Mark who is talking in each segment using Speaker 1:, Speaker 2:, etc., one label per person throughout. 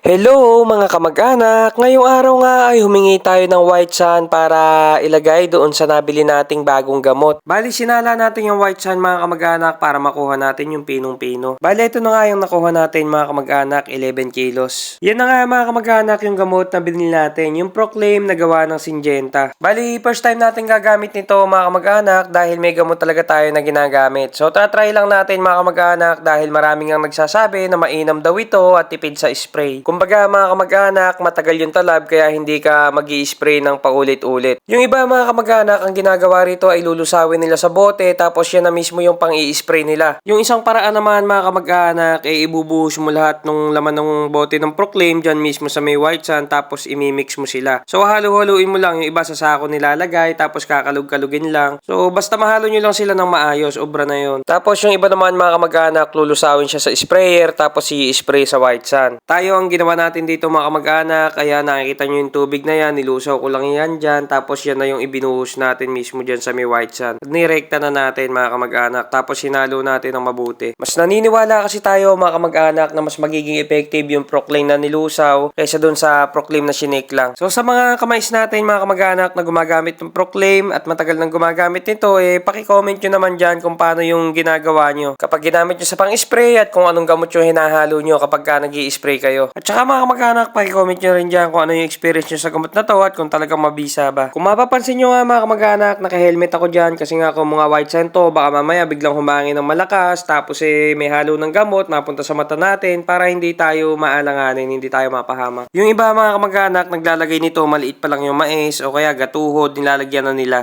Speaker 1: Hello mga kamag-anak! Ngayong araw nga ay humingi tayo ng white sand para ilagay doon sa nabili nating bagong gamot. Bali sinala natin yung white sand mga kamag-anak para makuha natin yung pinong-pino. Bali ito na nga yung nakuha natin mga kamag-anak, 11 kilos. Yan na nga mga kamag-anak yung gamot na binili natin, yung Proclaim na gawa ng Syngenta. Bali first time natin gagamit nito mga kamag-anak dahil may gamot talaga tayo na ginagamit. So try lang natin mga kamag-anak dahil maraming ang nagsasabi na mainam daw ito at tipid sa spray. Kumbaga mga kamag-anak, matagal yung talab kaya hindi ka mag-i-spray ng paulit-ulit. Yung iba mga kamag-anak, ang ginagawa rito ay lulusawin nila sa bote tapos yan na mismo yung pang-i-spray nila. Yung isang paraan naman mga kamag-anak ay ibubuhos mo lahat ng laman ng bote ng Proclaim dyan mismo sa may white sand tapos imimix mo sila. So halo-haluin mo lang, yung iba sa sako nilalagay tapos kakalug-kalugin lang. So basta mahalo nyo lang sila ng maayos, obra na yun. Tapos yung iba naman mga kamag-anak, lulusawin siya sa sprayer tapos i-spray sa white sand. Tayo ang ginawa natin dito mga kamag-anak, kaya nakikita nyo yung tubig na yan, nilusaw ko lang yan dyan, tapos yan na yung ibinuhos natin mismo dyan sa may white sand. Nirekta na natin mga kamag-anak, tapos hinalo natin ng mabuti. Mas naniniwala kasi tayo mga kamag-anak na mas magiging effective yung Proclaim na nilusaw kaysa dun sa Proclaim na sinake lang. So sa mga kamais natin mga kamag-anak na gumagamit ng Proclaim at matagal nang gumagamit nito, paki-comment nyo naman dyan kung paano yung ginagawa nyo. Kapag ginamit nyo sa pang-spray at kung anong gamot yung hinahalo nyo kapag ka nag-i-spray kayo. At saka mga kamag-anak, paki-comment nyo rin dyan kung ano yung experience nyo sa gamot na to at kung talagang mabisa ba. Kung mapapansin nyo nga mga kamag-anak, naka-helmet ako dyan kasi nga kung mga white sand to, baka mamaya biglang humangin ng malakas tapos may halo ng gamot mapunta sa mata natin para hindi tayo maalanganin, hindi tayo mapahamak. Yung iba mga kamag-anak, naglalagay nito, maliit pa lang yung mais o kaya gatuhod, nilalagyan na nila.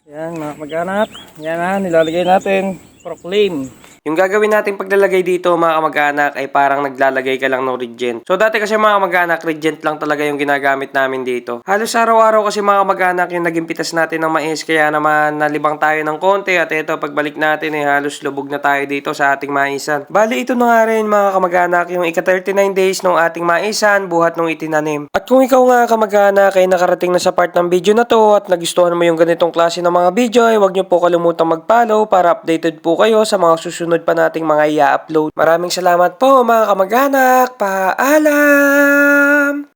Speaker 1: Yan mga kamag-anak, yan na, nilalagay natin Proclaim. Yung gagawin natin paglalagay dito mga kamag-anak ay parang naglalagay ka lang ng Regent. So dati kasi mga kamag-anak, Regent lang talaga yung ginagamit namin dito. Halos araw-araw kasi mga kamag-anak yung naging pitas natin ng mais kaya naman nalibang tayo ng konti at ito pagbalik natin halos lubog na tayo dito sa ating maisan. Bali ito na nga rin mga kamag-anak yung ika-39 days ng ating maisan buhat nung itinanim. At kung ikaw nga kamag-anak ay nakarating na sa part ng video na to at nagustuhan mo yung ganitong klase ng mga video ay huwag nyo po kalimutang mag-follow para updated po kayo sa mga susunod pa nating mga i-upload. Maraming salamat po mga kamag-anak. Paalam!